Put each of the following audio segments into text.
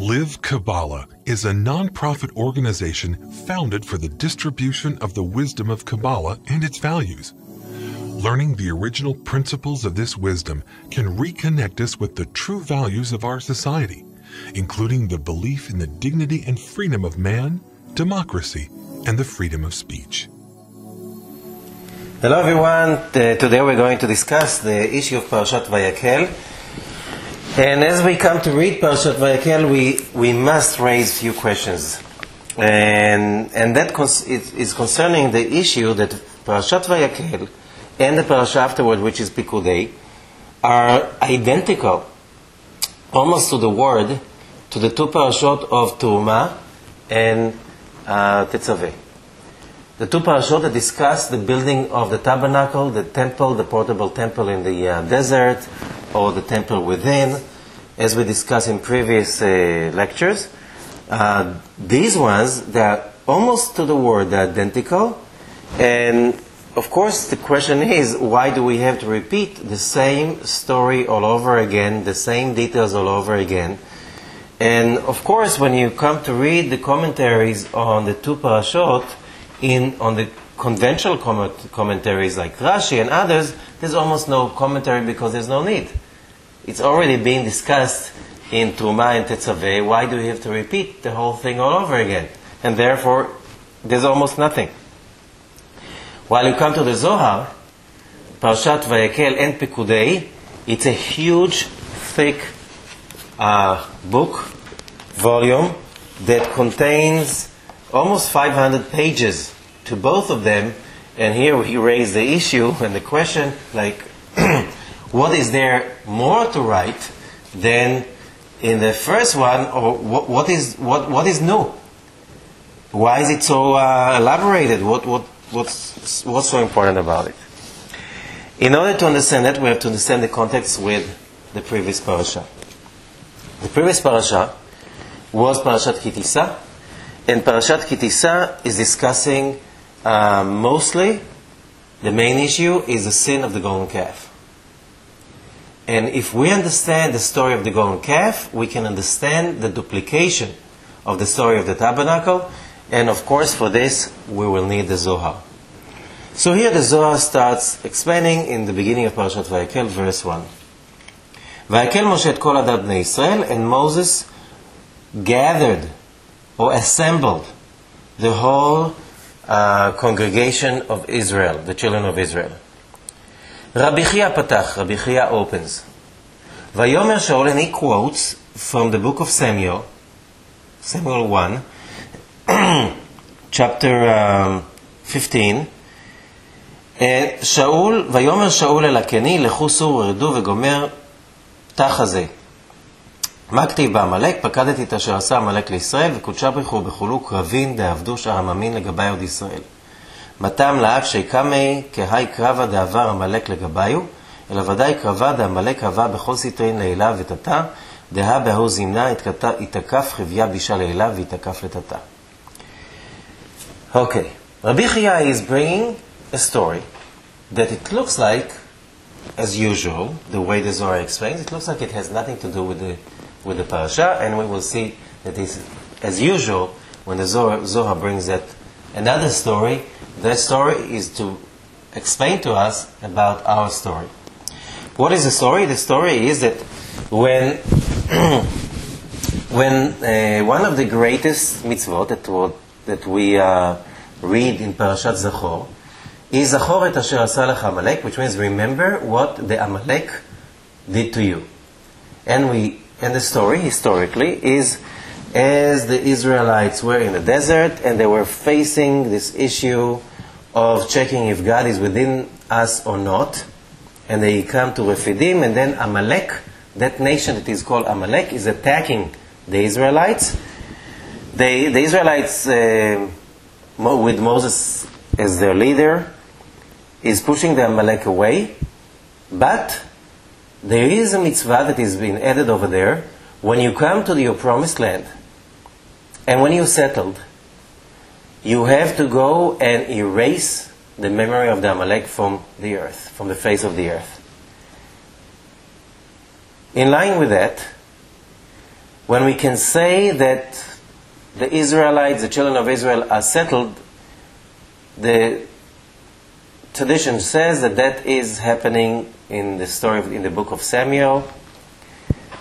Live Kabbalah is a non-profit organization founded for the distribution of the wisdom of Kabbalah and its values. Learning the original principles of this wisdom can reconnect us with the true values of our society, including the belief in the dignity and freedom of man, democracy, and the freedom of speech. Hello everyone, today we're going to discuss the issue of Parashat VaYak'hel. And as we come to read Parashat VaYak'hel, we must raise a few questions. And that is concerning the issue that Parashat VaYak'hel and the parasha afterward, which is Pikudei, are identical, almost to the word, to the two parashot of Turma and Tetzaveh. The two parashot that discuss the building of the tabernacle, the temple, the portable temple in the desert, or the temple within, as we discussed in previous lectures. These ones, they are almost to the word, they're identical. And of course the question is, why do we have to repeat the same story all over again, the same details all over again? And of course when you come to read the commentaries on the two parashot, on the conventional commentaries like Rashi and others, there's almost no commentary because there's no need. It's already being discussed in Truma and Tetzaveh. Why do we have to repeat the whole thing all over again? And therefore, there's almost nothing. While you come to the Zohar, Parashat VaYak'hel and Pikudei, it's a huge, thick volume that contains almost 500 pages to both of them. And here we raise the issue and the question, like, what is there more to write than in the first one, or what is new? Why is it so elaborated? What's so important about it? In order to understand that, we have to understand the context with the previous parasha. The previous parasha was Parashat Ki Tisa, and Parashat Ki Tisa is discussing mostly the main issue is the sin of the golden calf. And if we understand the story of the golden calf, we can understand the duplication of the story of the tabernacle. And of course, for this, we will need the Zohar. So here the Zohar starts explaining in the beginning of Parashat VaYak'hel, verse 1. VaYak'hel Moshe et kol adat bnei Yisrael, and Moses gathered or assembled the whole congregation of Israel, the children of Israel. Rabbi Chia patach, Rabbi Chia opens. Vayomer Shaul, and he quotes from the book of Samuel 1, chapter 15. Shaul, Vayomer Shaul el hakeni, לכו סורו ורדו וגומר תח הזה. מה כתיב בעמלק? פקדתי את אשר עשה עמלק לישראל, וקודשה ברכו בחולו קרבין דעבדו שער הממין לגבי עוד ישראל. מתם לאב שיקמי כהי קרבה דעבר עמלק לגביו, אלא ודאי קרבה דעמלק עבה בכל סטרין לילה ותתה, דהה בהוא זמנה התקף חביה בישה לילה והתקף לתתה. Okay, Rabbi Chia is bringing a story that it looks like, as usual, the way the Zohar explains, it looks like it has nothing to do with the parasha, and we will see that this, as usual, when the Zohar brings that another story, that story is to explain to us about our story. What is the story? The story is that when one of the greatest mitzvot that we read in Parashat Zachor is Zachor et asher asa lech Amalek, which means remember what the Amalek did to you. And the story, historically, is as the Israelites were in the desert and they were facing this issue of checking if God is within us or not, and they come to Refidim, and then Amalek, that nation that is called Amalek, is attacking the Israelites. The Israelites, with Moses as their leader, is pushing the Amalek away, but there is a mitzvah that is being added over there. When you come to your promised land, and when you settled, you have to go and erase the memory of the Amalek from the earth, from the face of the earth. In line with that, when we can say that the Israelites, the children of Israel, are settled, the tradition says that that is happening in the story in the book of Samuel,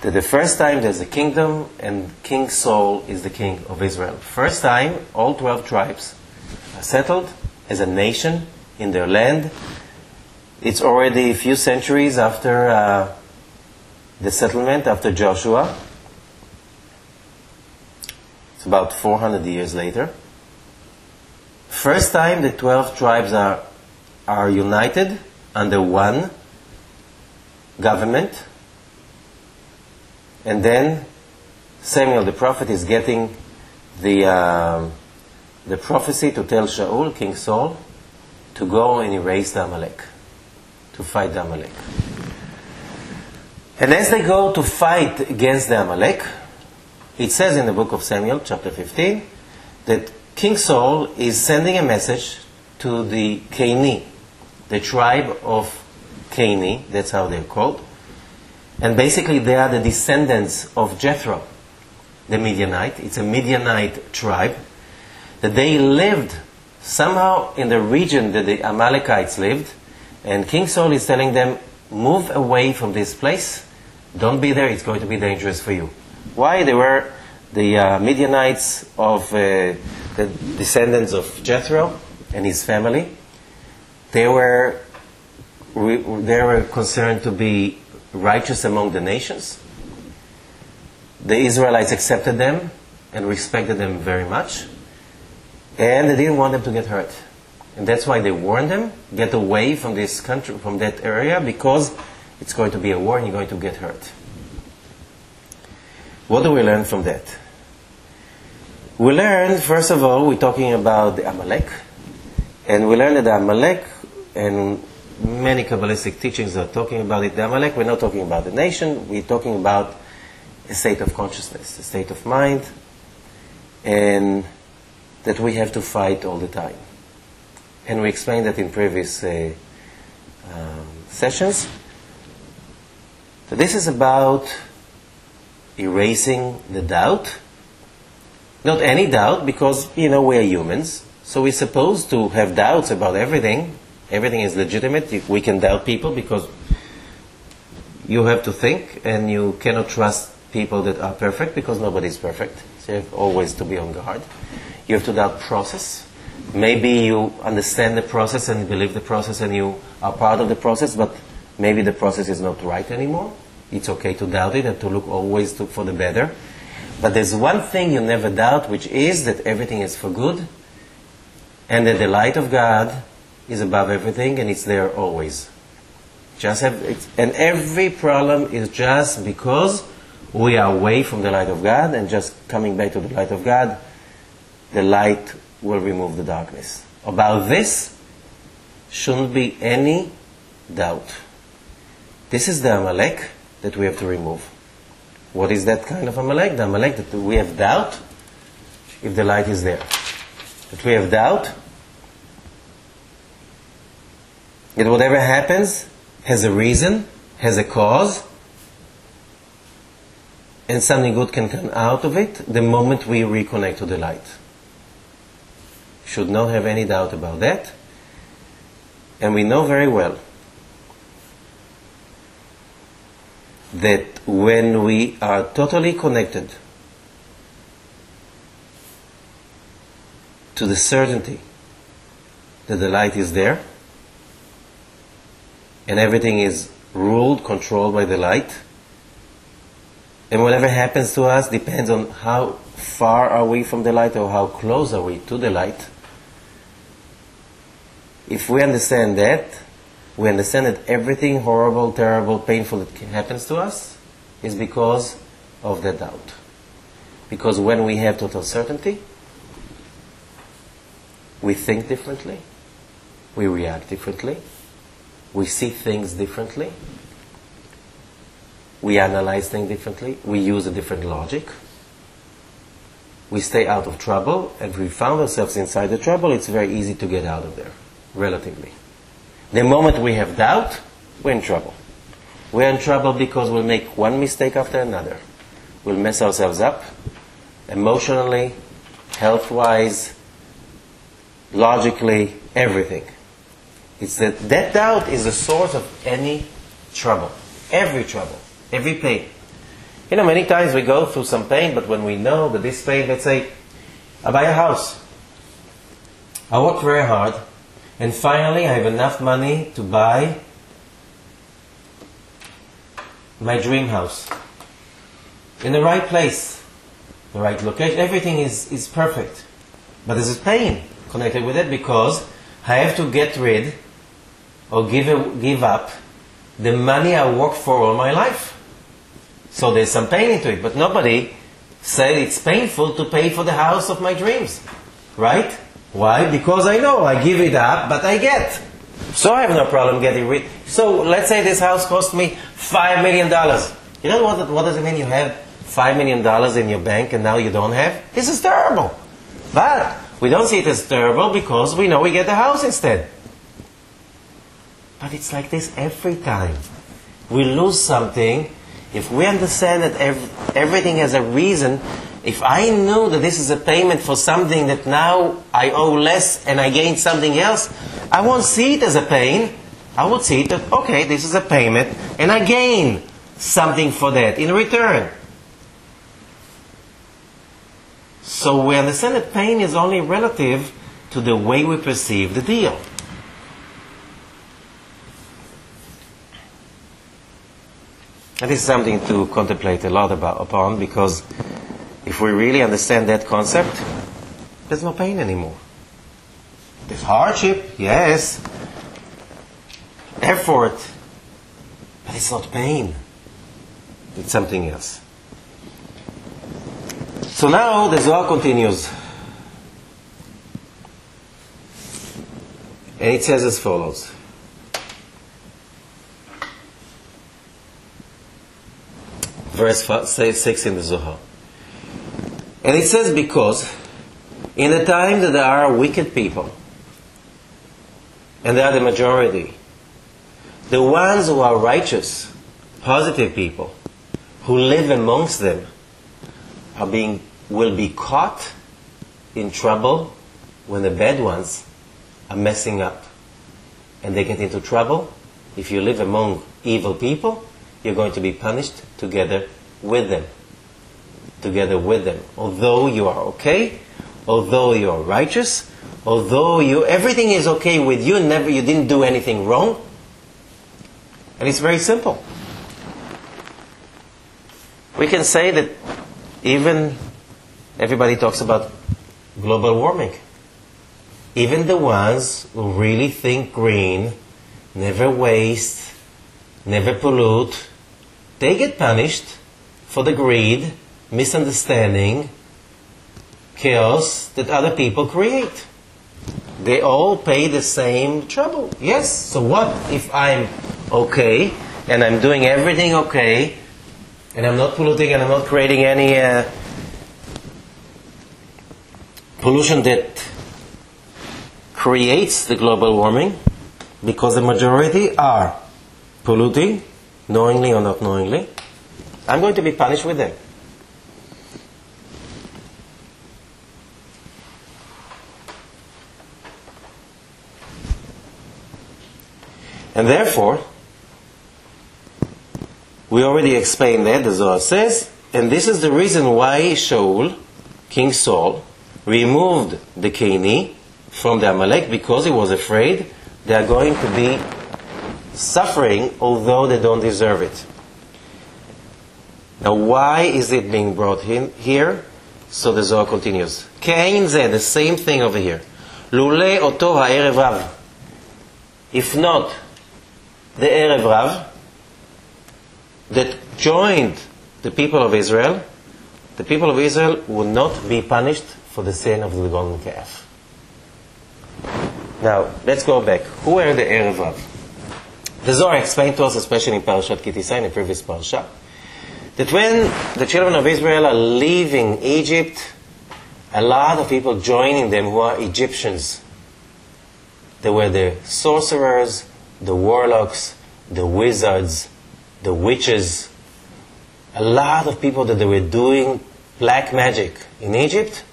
that the first time there's a kingdom and King Saul is the king of Israel. First time, all 12 tribes are settled as a nation in their land. It's already a few centuries after the settlement, after Joshua. It's about 400 years later. First time the 12 tribes are united under one government. And then Samuel the prophet is getting the prophecy to tell Shaul, King Saul, to go and erase the Amalek, to fight the Amalek. And as they go to fight against the Amalek, it says in the book of Samuel, chapter 15, that King Saul is sending a message to the Caini, the tribe of Caini, that's how they're called. And basically they are the descendants of Jethro, the Midianite. It's a Midianite tribe. That they lived somehow in the region that the Amalekites lived. And King Saul is telling them, move away from this place. Don't be there, it's going to be dangerous for you. Why? They were the Midianites of the descendants of Jethro and his family. They were concerned to be righteous among the nations. The Israelites accepted them and respected them very much. And they didn't want them to get hurt. And that's why they warned them, get away from this country, from that area, because it's going to be a war and you're going to get hurt. What do we learn from that? We learn, first of all, we're talking about the Amalek. And we learn that the Amalek, and many Kabbalistic teachings are talking about it. The Amalek, we're not talking about the nation, we're talking about a state of consciousness, a state of mind, and that we have to fight all the time. And we explained that in previous sessions. So this is about erasing the doubt. Not any doubt, because, we are humans, so we're supposed to have doubts about everything. Everything is legitimate. We can doubt people because you have to think, and you cannot trust people that are perfect because nobody is perfect. So you have always to be on guard. You have to doubt process. Maybe you understand the process and believe the process and you are part of the process, but maybe the process is not right anymore. It's okay to doubt it and to look always for the better. But there's one thing you never doubt, which is that everything is for good and that the light of God is above everything and it's there always. And every problem is just because we are away from the light of God, and just coming back to the light of God, the light will remove the darkness. About this shouldn't be any doubt. This is the Amalek that we have to remove. What is that kind of Amalek? The Amalek that we have doubt if the light is there. That we have doubt that whatever happens has a reason, has a cause, and something good can come out of it the moment we reconnect to the light. Should not have any doubt about that. And we know very well that when we are totally connected to the certainty that the light is there, and everything is ruled, controlled by the light, and whatever happens to us depends on how far are we from the light or how close are we to the light. If we understand that, we understand that everything horrible, terrible, painful that happens to us is because of the doubt. Because when we have total certainty, we think differently, we react differently, we see things differently, we analyze things differently, we use a different logic, we stay out of trouble, and if we found ourselves inside the trouble, it's very easy to get out of there, relatively. The moment we have doubt, we're in trouble. We're in trouble because we'll make one mistake after another. we'll mess ourselves up emotionally, health-wise, logically, everything. It's that doubt is the source of any trouble, every pain. Many times we go through some pain, but when we know that this pain, let's say, I buy a house. I work very hard, and finally I have enough money to buy my dream house. In the right place, the right location, everything is perfect. But there's a pain connected with it because I have to get rid or give up the money I worked for all my life. So there's some pain into it, but nobody said it's painful to pay for the house of my dreams. Right? Why? Because I know I give it up, but I get. So I have no problem getting rid. So let's say this house cost me $5 million. You know what does it mean? You have $5 million in your bank and now you don't have? This is terrible. But we don't see it as terrible because we know we get the house instead. But it's like this every time. We lose something. If we understand that everything has a reason, if I know that this is a payment for something that now I owe less and I gain something else, I won't see it as a pain. I would see it that, okay, this is a payment and I gain something for that in return. So we understand that pain is only relative to the way we perceive the deal. And this is something to contemplate a lot upon, because if we really understand that concept, there's no pain anymore. There's hardship, yes, effort, but it's not pain. It's something else. So now the Zohar continues. And it says as follows. Verse 6 in the Zohar. And it says, because in the time that there are wicked people, and they are the majority, the ones who are righteous, positive people, who live amongst them, will be caught in trouble when the bad ones are messing up. And they get into trouble. If you live among evil people, you're going to be punished together with them. Together with them. Although you are okay, although you are righteous, although everything is okay with you, you didn't do anything wrong. And it's very simple. We can say that even everybody talks about global warming. Even the ones who really think green, never waste, never pollute, they get punished for the greed, misunderstanding, chaos that other people create. They all pay the same trouble. Yes, so what if I'm okay, and I'm doing everything okay, and I'm not polluting, and I'm not creating any pollution that creates the global warming, because the majority are polluting, knowingly or not knowingly, I'm going to be punished with them. And therefore, we already explained that, the Zohar says, and this is the reason why Shaul, King Saul, removed the Keni from the Amalek, because he was afraid they are going to be suffering although they don't deserve it. Now why is it being brought in here? So the Zohar continues. Kein zeh, the same thing over here. Lule oto ha'erev rav. If not the Erev Rav that joined the people of Israel, the people of Israel would not be punished for the sin of the golden calf. Now, let's go back. Who were the Erev Rav? The Zohar explained to us, especially in Parashat Kitisai, in the previous Parashat, that when the children of Israel are leaving Egypt, a lot of people joining them who are Egyptians. They were the sorcerers, the warlocks, the wizards, the witches, a lot of people that they were doing black magic in Egypt,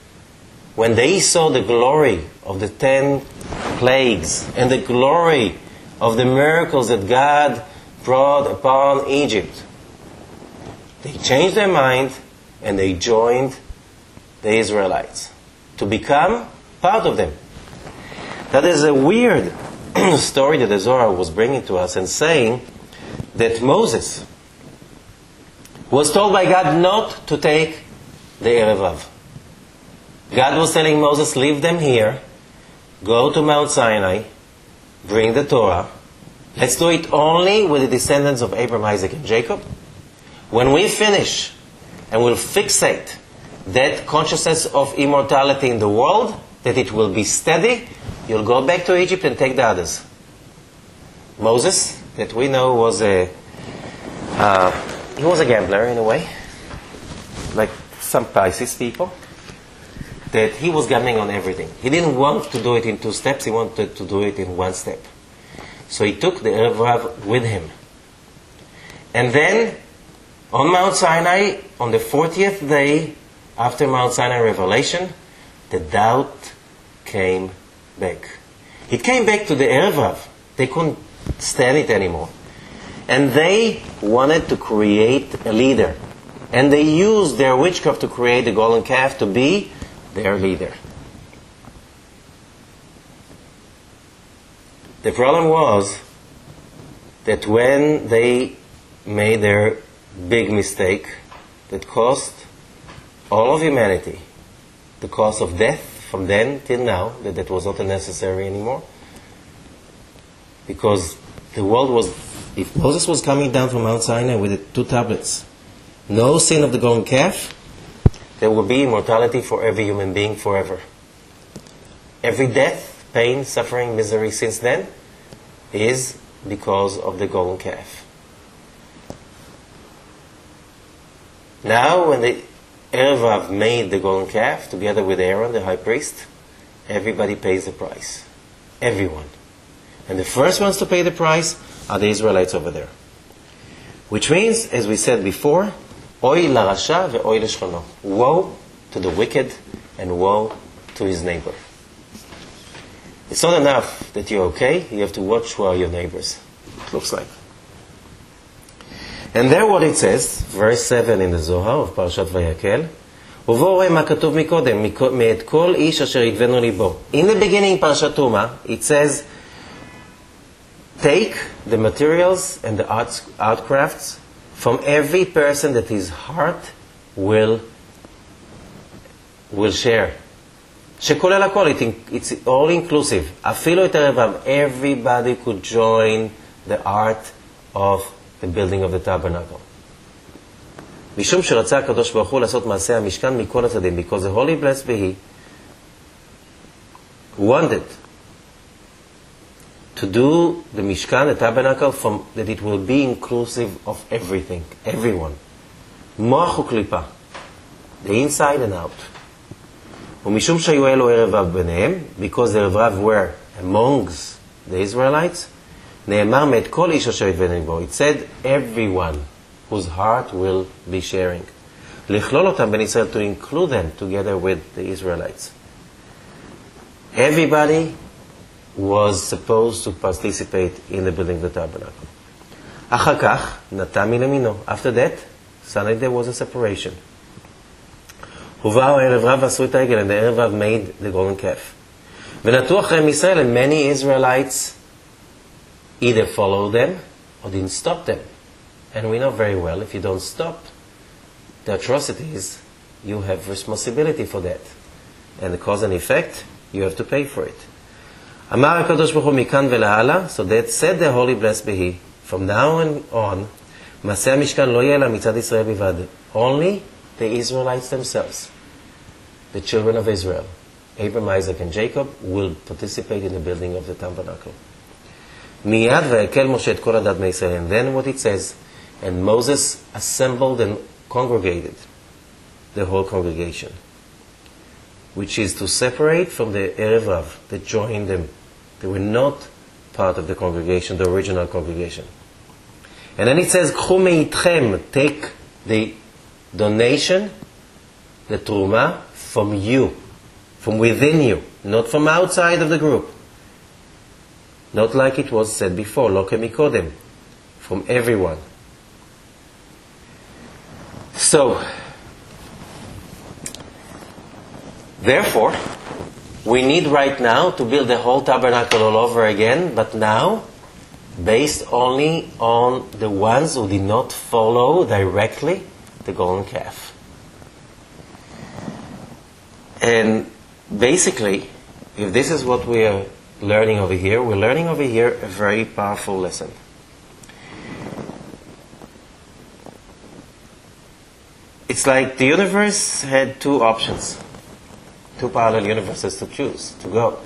when they saw the glory of the 10 plagues and the glory of the miracles that God brought upon Egypt, they changed their mind and they joined the Israelites to become part of them. That is a weird story that the Zohar was bringing to us and saying that Moses was told by God not to take the Erev Rav. God was telling Moses, leave them here, go to Mount Sinai, bring the Torah. Let's do it only with the descendants of Abraham, Isaac, and Jacob. When we finish and we'll fixate that consciousness of immortality in the world, that it will be steady, you'll go back to Egypt and take the others. Moses, that we know was he was a gambler in a way, like some Pisces people, that he was gambling on everything. He didn't want to do it in 2 steps, he wanted to do it in 1 step. So he took the Erev Rav with him. And then, on Mount Sinai, on the 40th day after Mount Sinai revelation, the doubt came back. It came back to the Erev Rav. They couldn't stand it anymore. And they wanted to create a leader. And they used their witchcraft to create the golden calf to be their leader. The problem was that when they made their big mistake that cost all of humanity the cost of death from then till now, that was not necessary anymore, because the world was, if Moses was coming down from Mount Sinai with the 2 tablets, no sin of the golden calf, there will be immortality for every human being forever. Every death, pain, suffering, misery since then is because of the golden calf. Now, when the Erev Rav made the golden calf together with Aaron, the high priest, everybody pays the price. Everyone. And the first ones to pay the price are the Israelites over there. Which means, as we said before, Oy larasha ve'oy leshchono. Woe to the wicked and woe to his neighbor. It's not enough that you're okay, you have to watch who are your neighbors. It looks like. And there what it says, verse 7 in the Zohar of Parashat VaYak'hel, ובוא רואה מה כתוב מקודם, מאת כל איש אשר ידבנו ליבו. In the beginning, Parashat Truma, it says, take the materials and the art crafts from every person that his heart will share. שכולל הכל, it's all inclusive. אפילו את ערב רב, everybody could join the art of the building of the tabernacle. משום שרצה הקדוש ברוך הוא לעשות מעשה המשכן מכל הצדדים, because the Holy Blessed be He wanted to do the Mishkan, the tabernacle, from that it will be inclusive of everything, everyone. מוח וקליפה, the inside and out. ומשום שהיו אלו ערב רב ביניהם, because the ערב רב were amongst the Israelites, נאמר מאת כל איש אשר ידבנו ליבו. It said everyone whose heart will be sharing. לכלול אותם בין ישראל, to include them together with the Israelites. Everybody was supposed to participate in the building of the tabernacle. אחר כך, נטע מן ימינו. After that, suddenly there was a separation. ובאו ערב רב ועשו את העגל, and the ערב רב made the golden calf. ונטעו אחריהם ישראל, and many Israelites either followed them or didn't stop them. And we know very well, if you don't stop the atrocities, you have responsibility for that. And the cause and effect, you have to pay for it. אמר הקדוש ברוך הוא מכאן ולהלאה, so that said the Holy Blessed be He, from now on, מעשה המשכן לא יהיה לה מצד ישראל בלבד. Only the Israelites themselves, the children of Israel, Abraham, Isaac, and Jacob, will participate in the building of the tabernacle. מיד ויקל משה את כל עדת בני ישראל. And then what it says, and Moses assembled and congregated the whole congregation, which is to separate from the Erev Rav that joined them. They were not part of the congregation, the original congregation. And then it says, קחו מאיתכם, take the donation, the truma, from you, from within you, not from outside of the group. Not like it was said before, lo kemikodem, from everyone. So, therefore, we need right now to build the whole tabernacle all over again, but now based only on the ones who did not follow directly the golden calf. And basically, if this is what we are learning over here, we're learning over here a very powerful lesson. It's like the universe had two options, two parallel universes to choose, to go.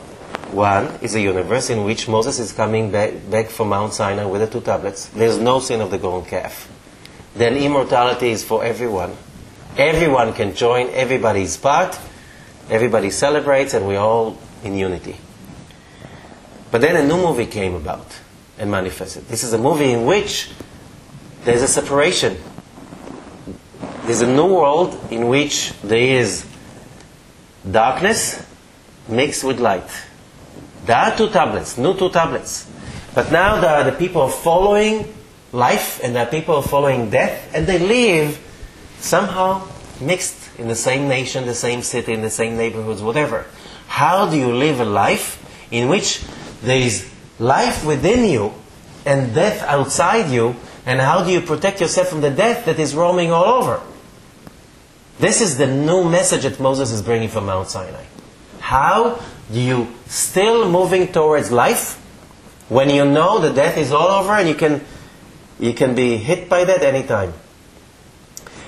One is a universe in which Moses is coming back from Mount Sinai with the two tablets. There's no sin of the golden calf. Then immortality is for everyone. Everyone can join, everybody's part, everybody celebrates, and we're all in unity. But then a new movie came about and manifested. This is a movie in which there's a separation. There's a new world in which there is darkness mixed with light. There are two tablets, new two tablets. But now there are the people following life and there are people following death, and they live somehow mixed in the same nation, the same city, in the same neighborhoods, whatever. How do you live a life in which there is life within you and death outside you, and how do you protect yourself from the death that is roaming all over? This is the new message that Moses is bringing from Mount Sinai. How do you still moving towards life when you know the death is all over and you can be hit by that anytime?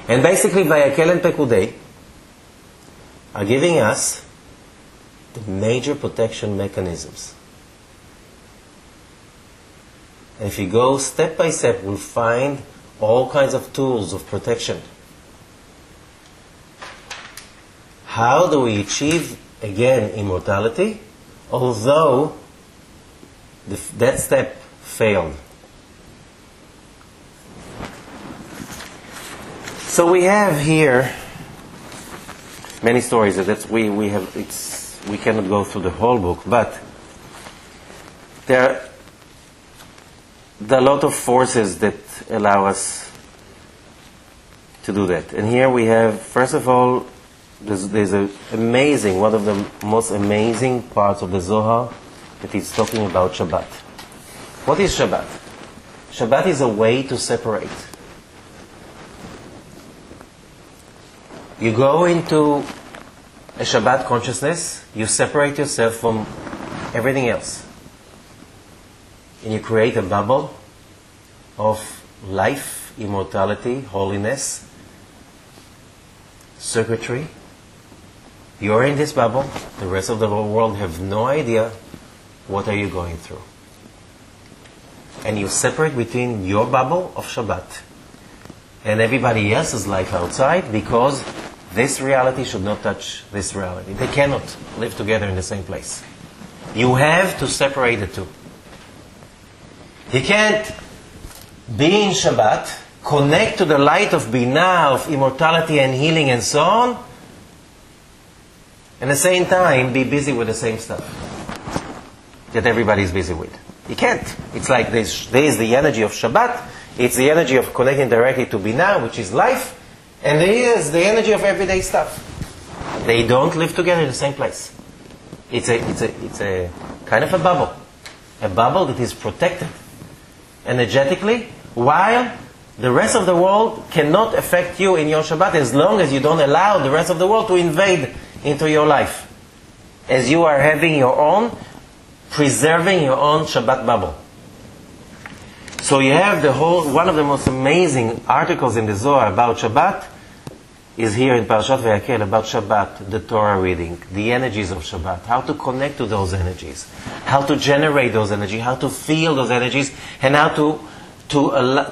And basically, VaYak'hel and Pekudei are giving us the major protection mechanisms. And if you go step by step, we'll find all kinds of tools of protection. How do we achieve, again, immortality, although that step failed? So we have here many stories. We cannot go through the whole book, but there are a lot of forces that allow us to do that. And here we have, first of all, there's an amazing, one of the most amazing parts of the Zohar that is talking about Shabbat. What is Shabbat? Shabbat is a way to separate. You go into a Shabbat consciousness, you separate yourself from everything else. And you create a bubble of life, immortality, holiness, circuitry. You're in this bubble. The rest of the whole world have no idea what are you going through. And you separate between your bubble of Shabbat and everybody else's life outside, because this reality should not touch this reality. They cannot live together in the same place. You have to separate the two. You can't be in Shabbat, connect to the light of Binah, of immortality and healing and so on, and at the same time be busy with the same stuff that everybody is busy with. You can't. It's like there is the energy of Shabbat, it's the energy of connecting directly to Binah, which is life, and there is the energy of everyday stuff. They don't live together in the same place. It's a kind of a bubble that is protected energetically, while the rest of the world cannot affect you in your Shabbat, as long as you don't allow the rest of the world to invade into your life, as you are having your own, preserving your own Shabbat bubble. So you have one of the most amazing articles in the Zohar about Shabbat is here in Parashat VaYak'hel, about Shabbat, the Torah reading, the energies of Shabbat, how to connect to those energies, how to generate those energies, how to feel those energies, and how to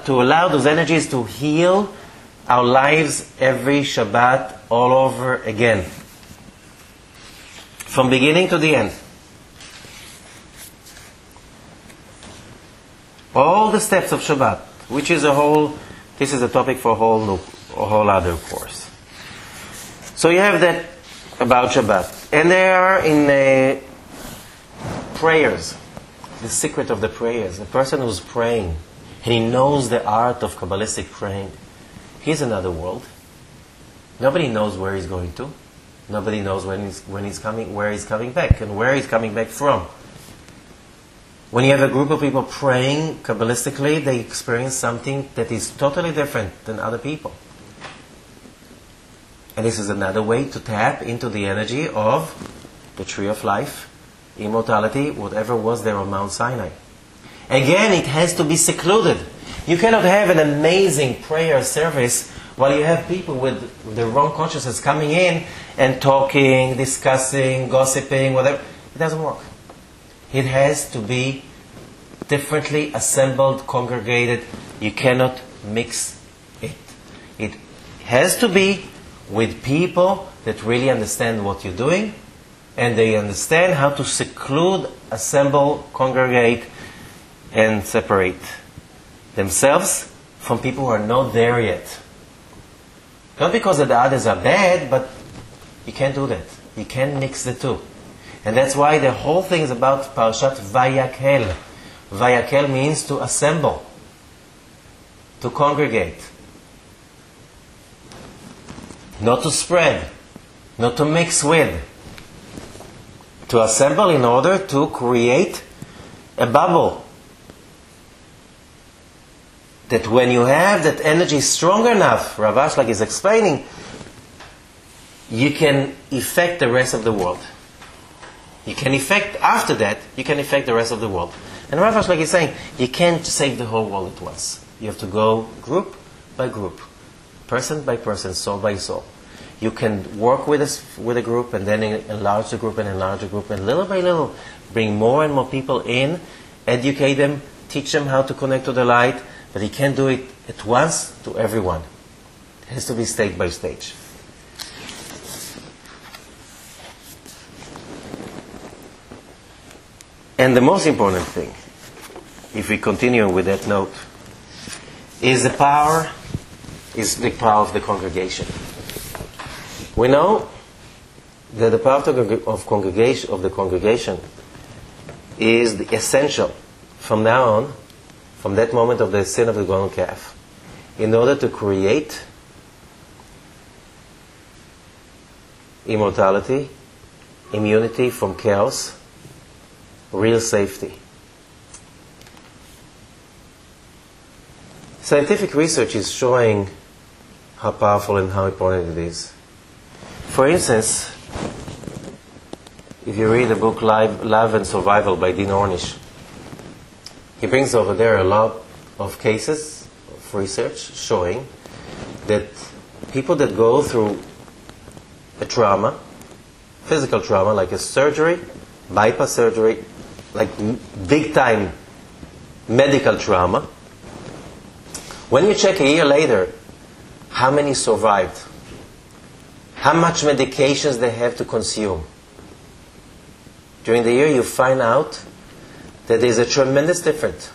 allow those energies to heal our lives every Shabbat all over again, from beginning to the end. All the steps of Shabbat, which is this is a topic for a whole a whole other course. So you have that about Shabbat. And there are in prayers, the secret of the prayers. A person who's praying, and he knows the art of Kabbalistic praying, he's another world. Nobody knows where he's going to. Nobody knows when he's coming, where he's coming back, and where he's coming back from. When you have a group of people praying Kabbalistically, they experience something that is totally different than other people. And this is another way to tap into the energy of the tree of life, immortality, whatever was there on Mount Sinai. Again, it has to be secluded. You cannot have an amazing prayer service while you have people with the wrong consciousness coming in and talking, discussing, gossiping, whatever. It doesn't work. It has to be differently assembled, congregated. You cannot mix it. It has to be with people that really understand what you're doing, and they understand how to seclude, assemble, congregate, and separate themselves from people who are not there yet. Not because the others are bad, but you can't do that. You can't mix the two. And that's why the whole thing is about Parashat VaYak'hel. VaYak'hel means to assemble, to congregate. Not to spread, not to mix with. To assemble in order to create a bubble. That when you have that energy strong enough, Rav Ashlag is explaining, you can affect the rest of the world. You can affect, after that, you can affect the rest of the world. And Rav Ashlag is saying, you can't save the whole world at once. You have to go group by group, person by person, soul by soul. You can work with a group, and then enlarge the group, and enlarge the group, and little by little, bring more and more people in, educate them, teach them how to connect to the light, but you can't do it at once to everyone. It has to be stage by stage. And the most important thing, if we continue with that note, is the power of the congregation. We know that the power of the congregation is the essential from now on, from that moment of the sin of the golden calf, in order to create immortality, immunity from chaos, real safety. Scientific research is showing how powerful and how important it is. For instance, if you read the book Love and Survival by Dean Ornish, he brings over there a lot of cases of research showing that people that go through a trauma, physical trauma, like a surgery, bypass surgery, like big time medical trauma, when you check a year later how many survived, how much medications they have to consume, during the year you find out that there's a tremendous difference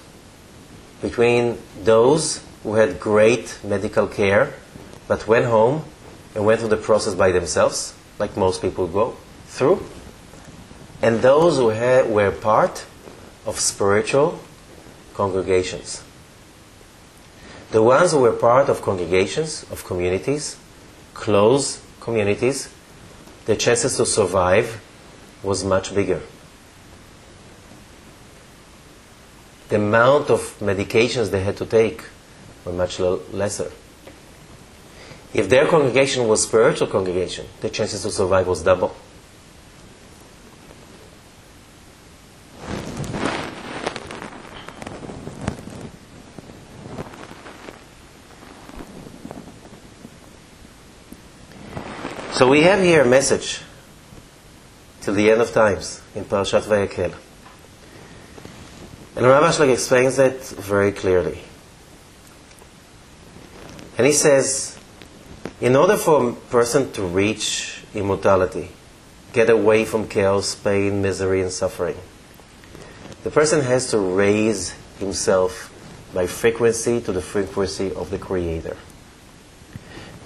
between those who had great medical care but went home and went through the process by themselves, like most people go through, and those who were part of spiritual congregations. The ones who were part of congregations, of communities, close communities, the chances to survive was much bigger. The amount of medications they had to take were much lesser. If their congregation was spiritual congregation, the chances to survive was double. So we have here a message till the end of times in Parashat VaYak'hel. And Rav Ashlag explains that very clearly. And he says, in order for a person to reach immortality, get away from chaos, pain, misery, and suffering, the person has to raise himself by frequency to the frequency of the Creator.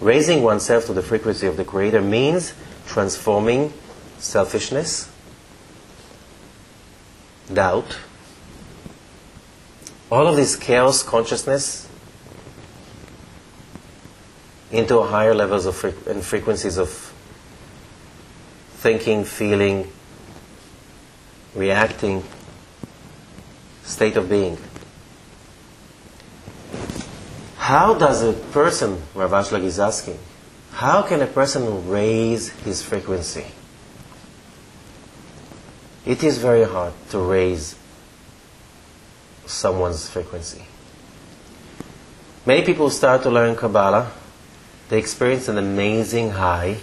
Raising oneself to the frequency of the Creator means transforming selfishness, doubt, all of this chaos consciousness into higher levels of and frequencies of thinking, feeling, reacting, state of being. How does a person, Rav Ashlag is asking, how can a person raise his frequency? It is very hard to raise someone's frequency. Many people start to learn Kabbalah, they experience an amazing high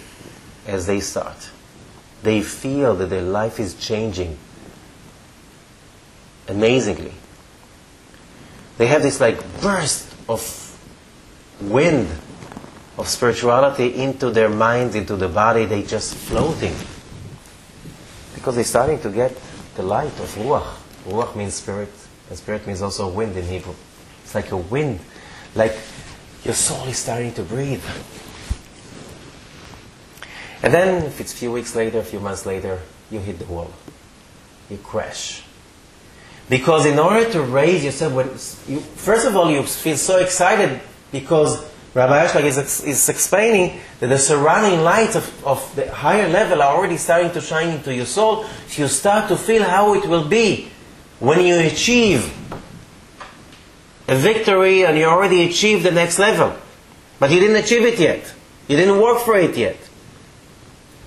as they start. They feel that their life is changing amazingly. They have this like burst of wind of spirituality into their minds, into the body. They just floating because they're starting to get the light of Ruach. Ruach means spirit, and spirit means also wind in Hebrew. It's like a wind, like your soul is starting to breathe. And then if it's a few weeks later, a few months later, you hit the wall. You crash. Because in order to raise yourself, first of all, you feel so excited because Rabbi Ashlag is explaining that the surrounding lights of the higher level are already starting to shine into your soul. So you start to feel how it will be when you achieve a victory and you already achieved the next level. But you didn't achieve it yet. You didn't work for it yet.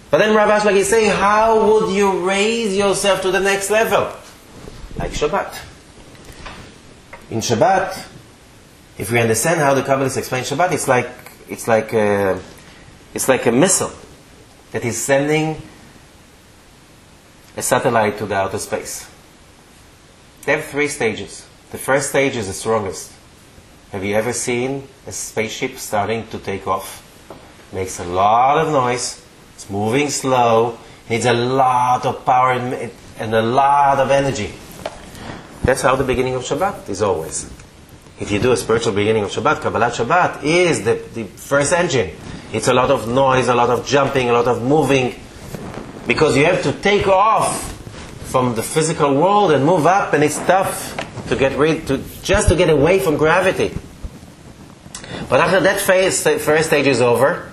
But then Rabbi Ashlag is saying, how would you raise yourself to the next level? Like Shabbat. In Shabbat, if we understand how the Kabbalists explain Shabbat, it's like a missile that is sending a satellite to the outer space. They have 3 stages. The first stage is the strongest. Have you ever seen a spaceship starting to take off? Makes a lot of noise. It's moving slow. Needs a lot of power and a lot of energy. That's how the beginning of Shabbat is always. If you do a spiritual beginning of Shabbat, Kabbalat Shabbat is the first engine. It's a lot of noise, a lot of jumping, a lot of moving. Because you have to take off from the physical world and move up, and it's tough to just to get away from gravity. But after that first stage is over,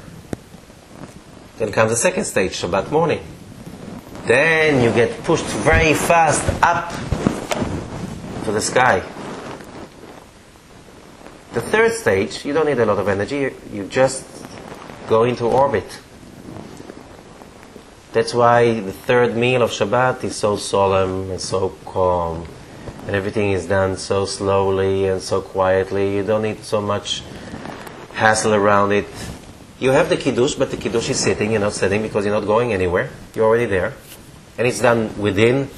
then comes the second stage, Shabbat morning. Then you get pushed very fast up to the sky. The third stage, you don't need a lot of energy, you just go into orbit. That's why the third meal of Shabbat is so solemn and so calm, and everything is done so slowly and so quietly. You don't need so much hassle around it. You have the Kiddush, but the Kiddush is sitting, you're not sitting because you're not going anywhere. You're already there. And it's done within,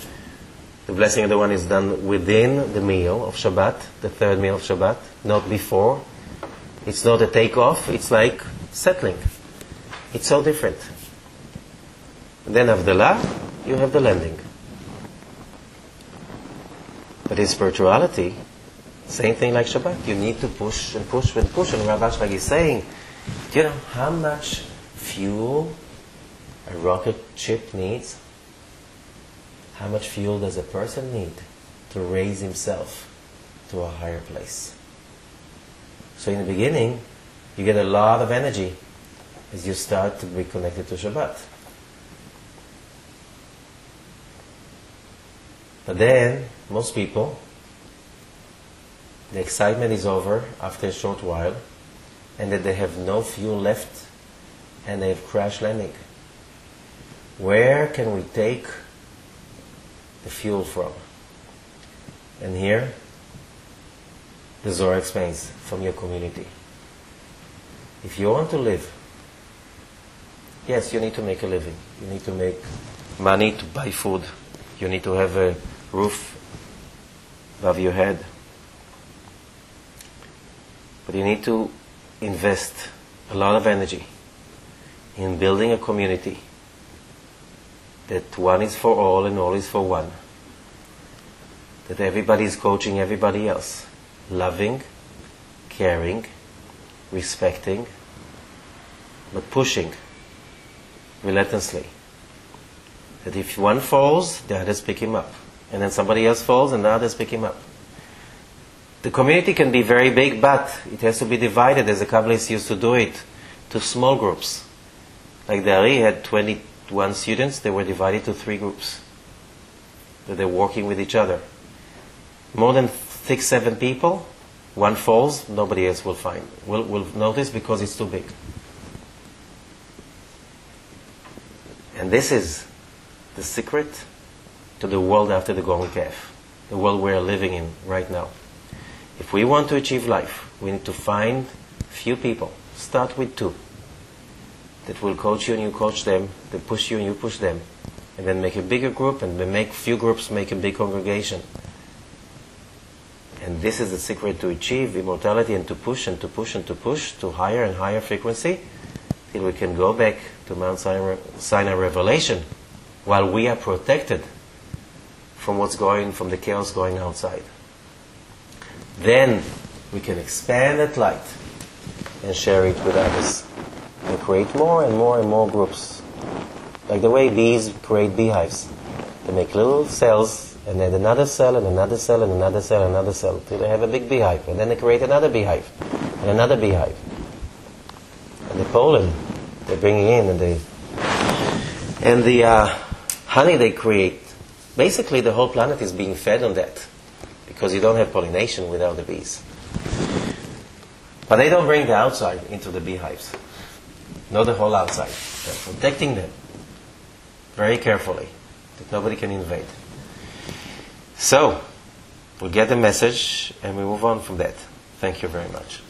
the blessing of the one is done within the meal of Shabbat, the third meal of Shabbat, not before. It's not a takeoff, it's like settling. It's so different. And then Havdalah, you have the landing. But in spirituality, same thing like Shabbat. You need to push and push and push. And Rav Ashlag is saying, do you know how much fuel a rocket ship needs? How much fuel does a person need to raise himself to a higher place? So in the beginning, you get a lot of energy as you start to be connected to Shabbat. But then, most people, the excitement is over after a short while, and that they have no fuel left, and they have crash landing. Where can we take the fuel from? And here, the Zohar explains, from your community. If you want to live, yes, you need to make a living. You need to make money to buy food. You need to have a roof above your head. But you need to invest a lot of energy in building a community that one is for all and all is for one. That everybody is coaching everybody else. Loving, caring, respecting, but pushing relentlessly. That if one falls, the others pick him up. And then somebody else falls and the others pick him up. The community can be very big, but it has to be divided, as the Kabbalists used to do it, to small groups. Like the Ari had 21 students, they were divided to 3 groups. So they're working with each other. More than 6, 7 people, one falls, nobody else will notice because it's too big. And this is the secret to the world after the Golden Calf, the world we're living in right now. If we want to achieve life, we need to find few people. Start with 2 that will coach you and you coach them, they push you and you push them, and then make a bigger group, and then make few groups, make a big congregation. And this is the secret to achieve immortality, and to push and to push and to push to higher and higher frequency till we can go back to Mount Sinai revelation while we are protected from from the chaos going outside. Then we can expand that light and share it with others and create more and more and more groups. Like the way bees create beehives. They make little cells and then another cell and another cell and another cell and another cell till they have a big beehive. And then they create another beehive and another beehive. And the pollen they bring in and the honey they create. Basically the whole planet is being fed on that, because you don't have pollination without the bees. But they don't bring the outside into the beehives. Not the whole outside. They're protecting them very carefully, that nobody can invade. So, we'll get the message and we move on from that. Thank you very much.